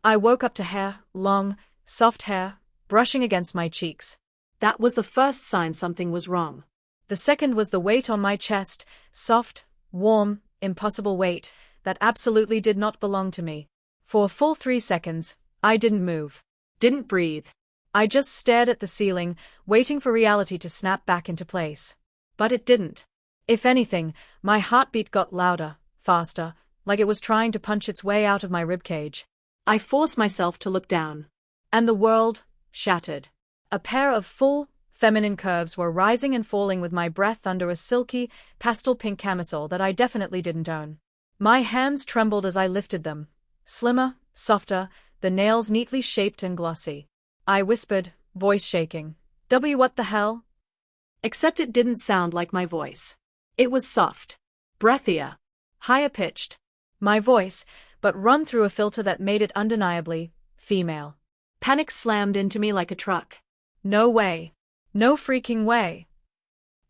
I woke up to hair, long, soft hair, brushing against my cheeks. That was the first sign something was wrong. The second was the weight on my chest, soft, warm, impossible weight, that absolutely did not belong to me. For a full 3 seconds, I didn't move. Didn't breathe. I just stared at the ceiling, waiting for reality to snap back into place. But it didn't. If anything, my heartbeat got louder, faster, like it was trying to punch its way out of my ribcage. I forced myself to look down. And the world shattered. A pair of full, feminine curves were rising and falling with my breath under a silky, pastel pink camisole that I definitely didn't own. My hands trembled as I lifted them. Slimmer, softer, the nails neatly shaped and glossy. I whispered, voice shaking. What the hell? Except it didn't sound like my voice. It was soft. Breathier. Higher pitched. My voice, but run through a filter that made it undeniably female. Panic slammed into me like a truck. No way. No freaking way.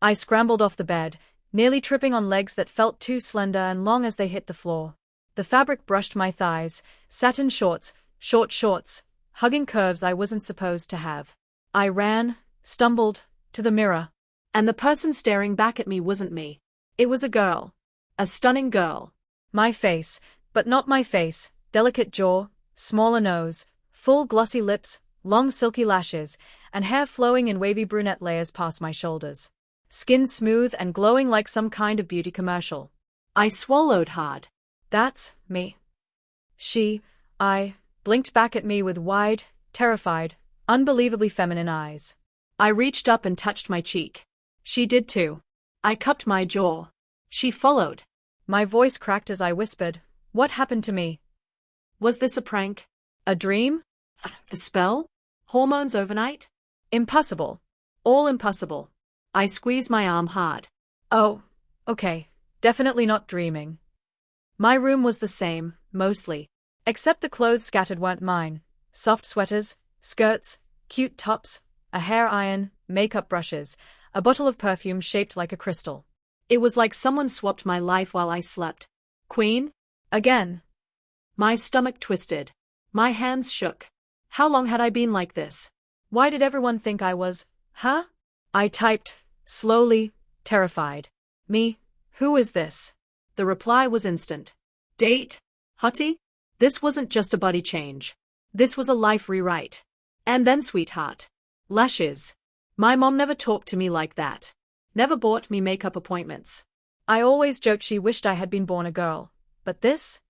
I scrambled off the bed, nearly tripping on legs that felt too slender and long as they hit the floor. The fabric brushed my thighs, satin shorts, short shorts, hugging curves I wasn't supposed to have. I ran, stumbled, to the mirror. And the person staring back at me wasn't me. It was a girl. A stunning girl. My face, but not my face, delicate jaw, smaller nose, full glossy lips, long silky lashes, and hair flowing in wavy brunette layers past my shoulders. Skin smooth and glowing like some kind of beauty commercial. I swallowed hard. That's me. I blinked back at me with wide, terrified, unbelievably feminine eyes. I reached up and touched my cheek. She did too. I cupped my jaw. She followed. My voice cracked as I whispered, "What happened to me? Was this a prank? A dream? A spell? Hormones overnight? Impossible. All impossible." I squeezed my arm hard. Oh, okay. Definitely not dreaming. My room was the same, mostly. Except the clothes scattered weren't mine. Soft sweaters, skirts, cute tops, a hair iron, makeup brushes, a bottle of perfume shaped like a crystal. It was like someone swapped my life while I slept. Queen? Again. My stomach twisted. My hands shook. How long had I been like this? Why did everyone think I was, huh? I typed, slowly, terrified. Me? Who is this? The reply was instant. Date? Hottie? This wasn't just a body change. This was a life rewrite. And then sweetheart. Lashes. My mom never talked to me like that. Never bought me makeup appointments. I always joked she wished I had been born a girl. But this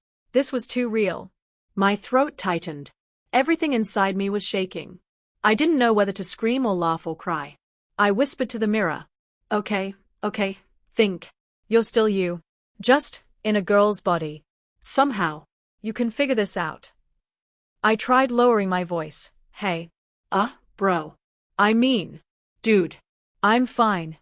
was too real. My throat tightened. Everything inside me was shaking. I didn't know whether to scream or laugh or cry. I whispered to the mirror. Okay, think. You're still you. Just in a girl's body. Somehow. You can figure this out. I tried lowering my voice. Hey. Bro. I mean, dude. I'm fine.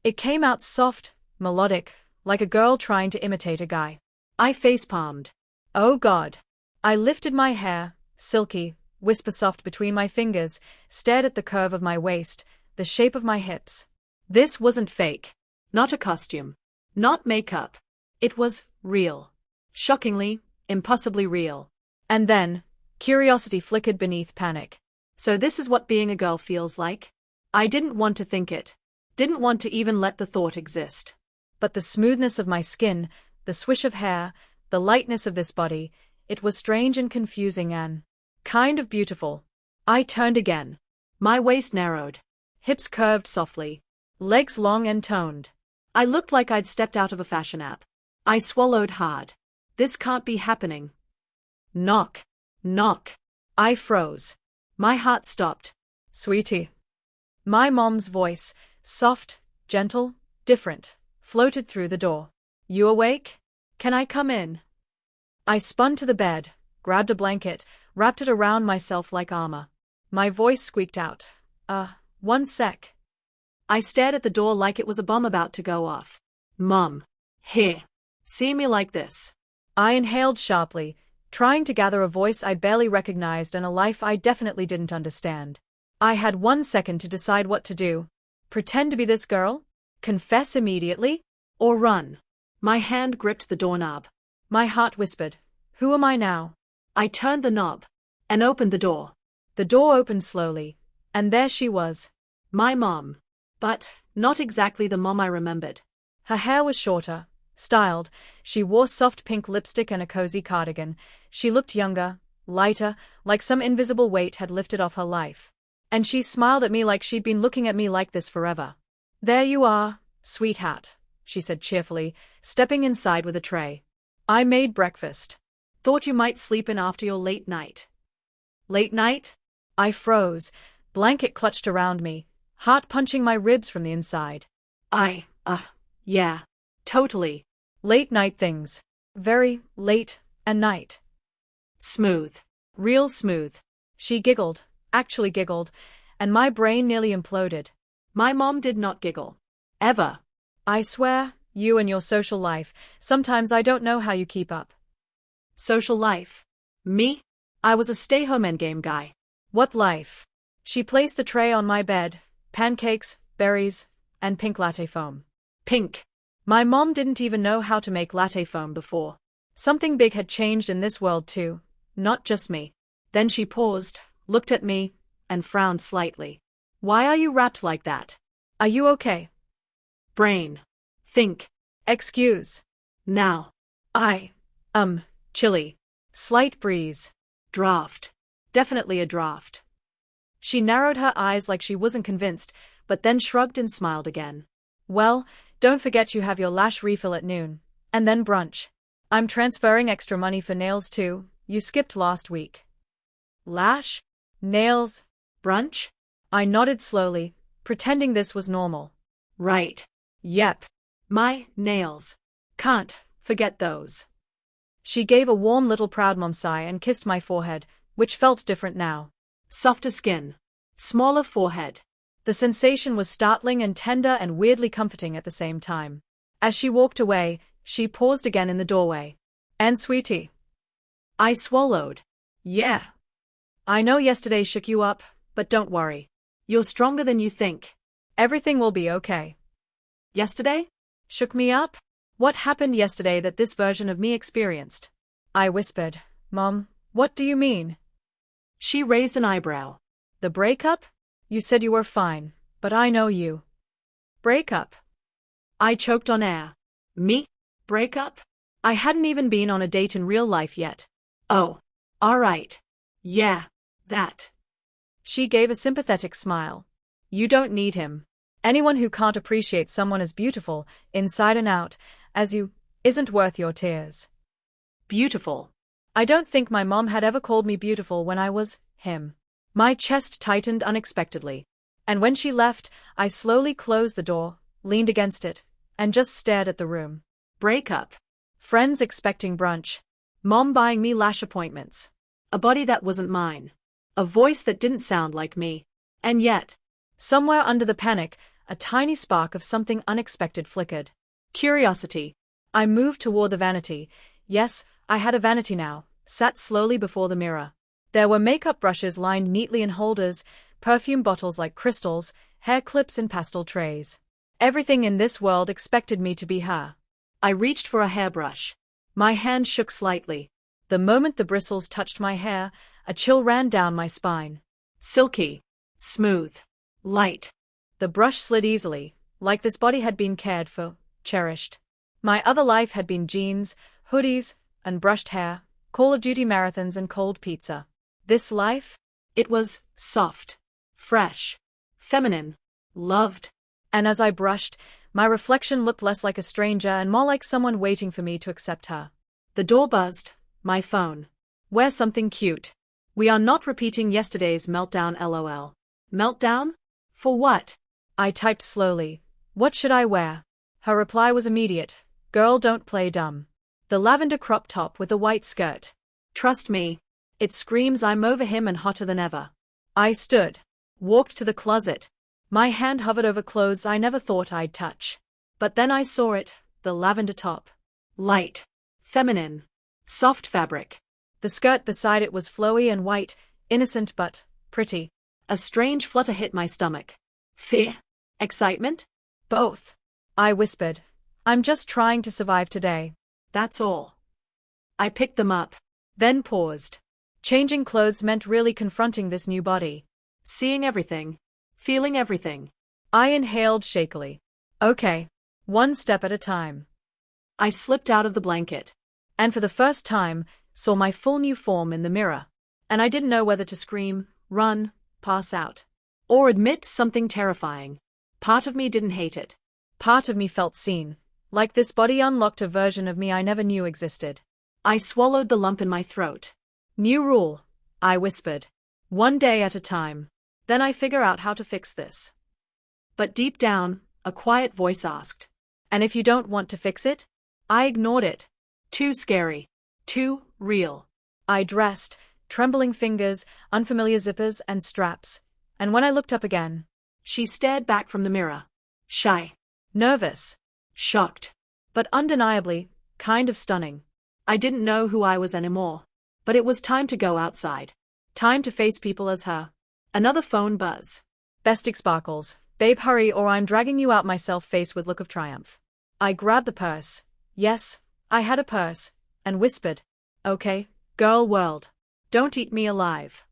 It came out soft, melodic, like a girl trying to imitate a guy. I facepalmed. Oh God. I lifted my hair, silky, whisper soft between my fingers, stared at the curve of my waist, the shape of my hips. This wasn't fake. Not a costume. Not makeup. It was real. Shockingly, impossibly real. And then, curiosity flickered beneath panic. So this is what being a girl feels like? I didn't want to think it. Didn't want to even let the thought exist. But the smoothness of my skin, the swish of hair, the lightness of this body, it was strange and confusing and kind of beautiful. I turned again. My waist narrowed. Hips curved softly. Legs long and toned. I looked like I'd stepped out of a fashion app. I swallowed hard. This can't be happening. Knock. Knock. I froze. My heart stopped. Sweetie. My mom's voice, soft, gentle, different, floated through the door. You awake? Can I come in? I spun to the bed, grabbed a blanket, wrapped it around myself like armor. My voice squeaked out. 1 sec. I stared at the door like it was a bomb about to go off. Mom. Here. See me like this. I inhaled sharply, trying to gather a voice I barely recognized and a life I definitely didn't understand. I had 1 second to decide what to do. Pretend to be this girl? Confess immediately? Or run? My hand gripped the doorknob. My heart whispered, who am I now? I turned the knob and opened the door. The door opened slowly, and there she was. My mom. But not exactly the mom I remembered. Her hair was shorter, styled, she wore soft pink lipstick and a cozy cardigan. She looked younger, lighter, like some invisible weight had lifted off her life. And she smiled at me like she'd been looking at me like this forever. "There you are, sweetheart," she said cheerfully, stepping inside with a tray. "I made breakfast. Thought you might sleep in after your late night." Late night? I froze, blanket clutched around me, heart punching my ribs from the inside. Yeah, totally. Late night things. Very late at night. Smooth. Real smooth. She giggled, actually giggled, and my brain nearly imploded. My mom did not giggle. Ever. I swear, you and your social life, sometimes I don't know how you keep up. Social life? Me? I was a stay-home endgame guy. What life? She placed the tray on my bed, pancakes, berries, and pink latte foam. Pink. My mom didn't even know how to make latte foam before. Something big had changed in this world too, not just me. Then she paused, looked at me, and frowned slightly. Why are you wrapped like that? Are you okay? Brain. Think. Excuse. Now. Chilly. Slight breeze. Draft. Definitely a draft. She narrowed her eyes like she wasn't convinced, but then shrugged and smiled again. Well, don't forget you have your lash refill at noon. And then brunch. I'm transferring extra money for nails too, you skipped last week. Lash? Nails? Brunch? I nodded slowly, pretending this was normal. Right. Yep. My nails. Can't forget those. She gave a warm little proud mom sigh and kissed my forehead, which felt different now. Softer skin. Smaller forehead. The sensation was startling and tender and weirdly comforting at the same time. As she walked away, she paused again in the doorway. "And sweetie." I swallowed. Yeah. I know yesterday shook you up, but don't worry. You're stronger than you think. Everything will be okay. Yesterday? Shook me up? What happened yesterday that this version of me experienced? I whispered. Mom, what do you mean? She raised an eyebrow. The breakup? You said you were fine, but I know you. Breakup? I choked on air. Me? Breakup? I hadn't even been on a date in real life yet. Oh, all right. Yeah, that. She gave a sympathetic smile. You don't need him. Anyone who can't appreciate someone as beautiful, inside and out, as you, isn't worth your tears. Beautiful. I don't think my mom had ever called me beautiful when I was him. My chest tightened unexpectedly. And when she left, I slowly closed the door, leaned against it, and just stared at the room. Breakup. Friends expecting brunch. Mom buying me lash appointments. A body that wasn't mine. A voice that didn't sound like me. And yet, somewhere under the panic, a tiny spark of something unexpected flickered. Curiosity. I moved toward the vanity. Yes, I had a vanity now, sat slowly before the mirror. There were makeup brushes lined neatly in holders, perfume bottles like crystals, hair clips in pastel trays. Everything in this world expected me to be her. I reached for a hairbrush. My hand shook slightly. The moment the bristles touched my hair, a chill ran down my spine. Silky. Smooth. Light. The brush slid easily, like this body had been cared for, cherished. My other life had been jeans, hoodies, unbrushed hair, Call of Duty marathons and cold pizza. This life? It was soft, fresh, feminine, loved. And as I brushed, my reflection looked less like a stranger and more like someone waiting for me to accept her. The door buzzed. My phone. Wear something cute. We are not repeating yesterday's meltdown LOL. Meltdown? For what? I typed slowly. What should I wear? Her reply was immediate. Girl, don't play dumb. The lavender crop top with a white skirt. Trust me. It screams I'm over him and hotter than ever. I stood. Walked to the closet. My hand hovered over clothes I never thought I'd touch. But then I saw it, the lavender top. Light. Feminine. Soft fabric. The skirt beside it was flowy and white, innocent but pretty. A strange flutter hit my stomach. Fear? Excitement? Both. I whispered. I'm just trying to survive today. That's all. I picked them up. Then paused. Changing clothes meant really confronting this new body. Seeing everything. Feeling everything. I inhaled shakily. Okay. One step at a time. I slipped out of the blanket. And for the first time, saw my full new form in the mirror. And I didn't know whether to scream, run, pass out, or admit something terrifying. Part of me didn't hate it. Part of me felt seen, like this body unlocked a version of me I never knew existed. I swallowed the lump in my throat. New rule, I whispered. One day at a time. Then I figure out how to fix this. But deep down, a quiet voice asked. And if you don't want to fix it? I ignored it. Too scary. Too real. I dressed, trembling fingers, unfamiliar zippers and straps. And when I looked up again, she stared back from the mirror. Shy. Nervous. Shocked. But undeniably, kind of stunning. I didn't know who I was anymore. But it was time to go outside. Time to face people as her. Another phone buzz. Bestic sparkles. Babe, hurry or I'm dragging you out, myself face with look of triumph. I grabbed the purse. Yes, I had a purse. And whispered. Okay, girl world. Don't eat me alive.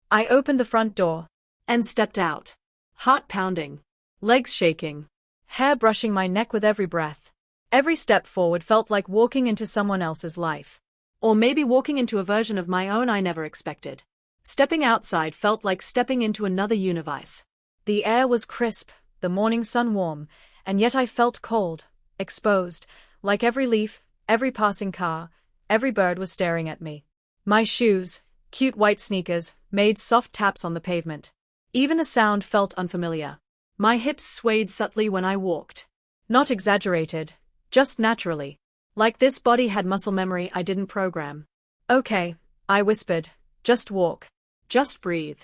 I opened the front door. And stepped out. Heart pounding. Legs shaking. Hair brushing my neck with every breath. Every step forward felt like walking into someone else's life. Or maybe walking into a version of my own I never expected. Stepping outside felt like stepping into another universe. The air was crisp, the morning sun warm, and yet I felt cold, exposed, like every leaf, every passing car, every bird was staring at me. My shoes, cute white sneakers, made soft taps on the pavement. Even the sound felt unfamiliar. My hips swayed subtly when I walked. Not exaggerated, just naturally. Like this body had muscle memory I didn't program. Okay, I whispered, just walk. Just breathe.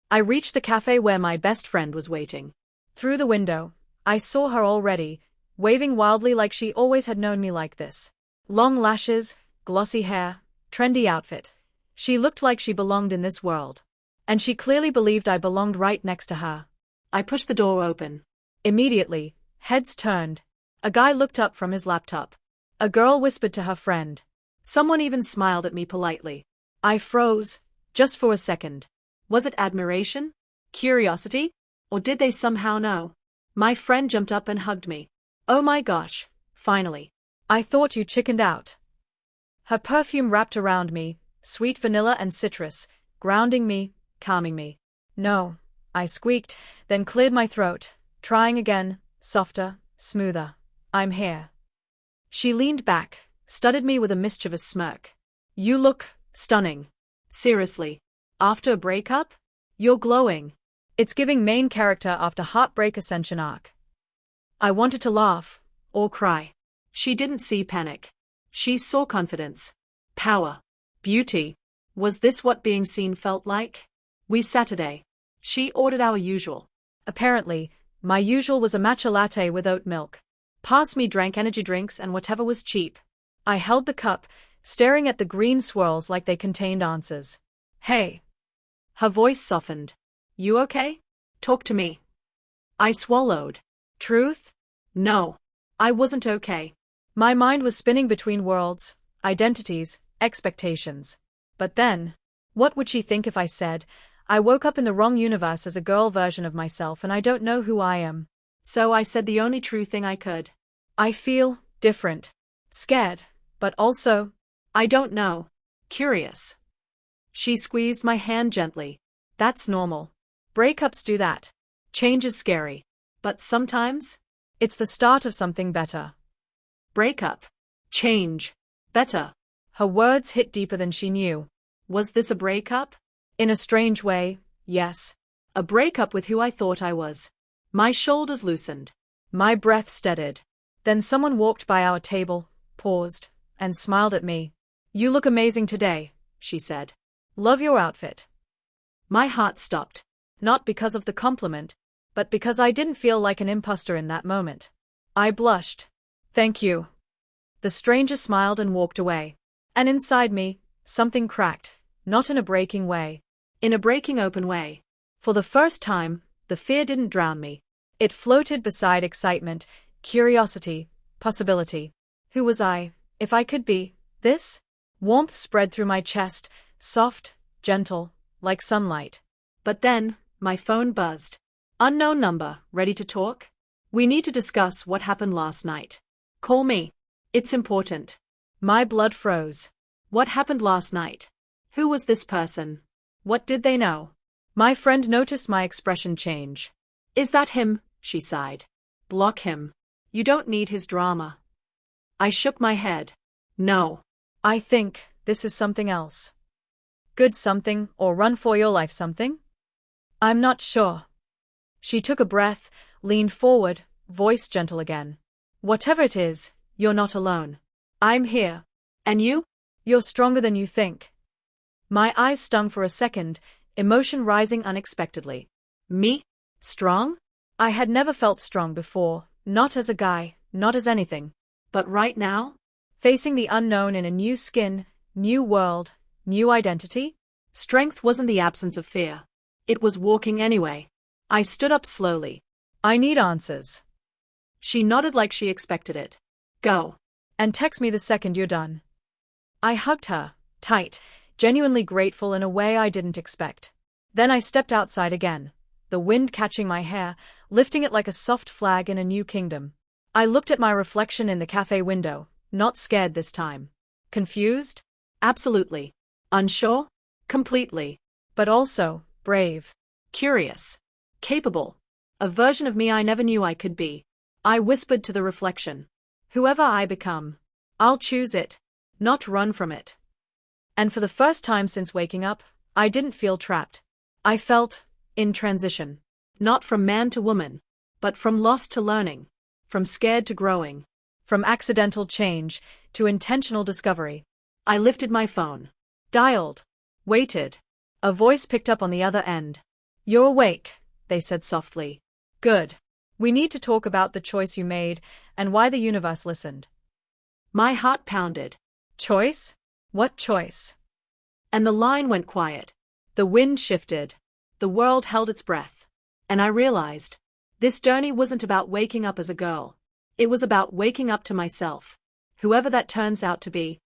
I reached the cafe where my best friend was waiting. Through the window, I saw her already, waving wildly like she always had known me like this. Long lashes, glossy hair, trendy outfit. She looked like she belonged in this world. And she clearly believed I belonged right next to her. I pushed the door open. Immediately, heads turned. A guy looked up from his laptop. A girl whispered to her friend. Someone even smiled at me politely. I froze, just for a second. Was it admiration? Curiosity? Or did they somehow know? My friend jumped up and hugged me. Oh my gosh, finally. I thought you chickened out. Her perfume wrapped around me, sweet vanilla and citrus, grounding me, calming me. No, I squeaked, then cleared my throat, trying again, softer, smoother. I'm here. She leaned back, studied me with a mischievous smirk. You look stunning. Seriously. After a breakup? You're glowing. It's giving main character after heartbreak ascension arc. I wanted to laugh, or cry. She didn't see panic. She saw confidence. Power. Beauty. Was this what being seen felt like? We Saturday. She ordered our usual. Apparently, my usual was a matcha latte with oat milk. Past me drank energy drinks and whatever was cheap. I held the cup, staring at the green swirls like they contained answers. Hey. Her voice softened. You okay? Talk to me. I swallowed. Truth? No. I wasn't okay. My mind was spinning between worlds, identities, expectations. But then, what would she think if I said, I woke up in the wrong universe as a girl version of myself and I don't know who I am? So I said the only true thing I could. I feel different. Scared, but also, I don't know. Curious. She squeezed my hand gently. That's normal. Breakups do that. Change is scary. But sometimes, it's the start of something better. Breakup. Change. Better. Her words hit deeper than she knew. Was this a breakup? In a strange way, yes. A breakup with who I thought I was. My shoulders loosened. My breath steadied. Then someone walked by our table, paused, and smiled at me. You look amazing today, she said. Love your outfit. My heart stopped. Not because of the compliment, but because I didn't feel like an imposter in that moment. I blushed. Thank you. The stranger smiled and walked away. And inside me, something cracked, not in a breaking way. In a breaking open way. For the first time, the fear didn't drown me. It floated beside excitement, curiosity, possibility. Who was I, if I could be this? Warmth spread through my chest, Soft, gentle, like sunlight. But then, my phone buzzed. Unknown number, ready to talk? We need to discuss what happened last night. Call me. It's important. My blood froze. What happened last night? Who was this person? What did they know? My friend noticed my expression change. Is that him? She sighed. Block him. You don't need his drama. I shook my head. No. I think this is something else. Good something or run for your life something? I'm not sure. She took a breath, leaned forward, voice gentle again. Whatever it is, you're not alone. I'm here. And you? You're stronger than you think. My eyes stung for a second, emotion rising unexpectedly. Me? Strong? I had never felt strong before, not as a guy, not as anything. But right now? Facing the unknown in a new skin, new world, new identity? Strength wasn't the absence of fear. It was walking anyway. I stood up slowly. I need answers. She nodded like she expected it. Go. And text me the second you're done. I hugged her, tight, genuinely grateful in a way I didn't expect. Then I stepped outside again, the wind catching my hair, lifting it like a soft flag in a new kingdom. I looked at my reflection in the cafe window, not scared this time. Confused? Absolutely. Unsure? Completely. But also, brave. Curious. Capable. A version of me I never knew I could be. I whispered to the reflection. Whoever I become, I'll choose it, not run from it. And for the first time since waking up, I didn't feel trapped. I felt in transition. Not from man to woman, but from lost to learning, from scared to growing, from accidental change to intentional discovery. I lifted my phone. Dialed. Waited. A voice picked up on the other end. You're awake, they said softly. Good. We need to talk about the choice you made and why the universe listened. My heart pounded. Choice? What choice? And the line went quiet. The wind shifted. The world held its breath. And I realized, this journey wasn't about waking up as a girl. It was about waking up to myself, whoever that turns out to be.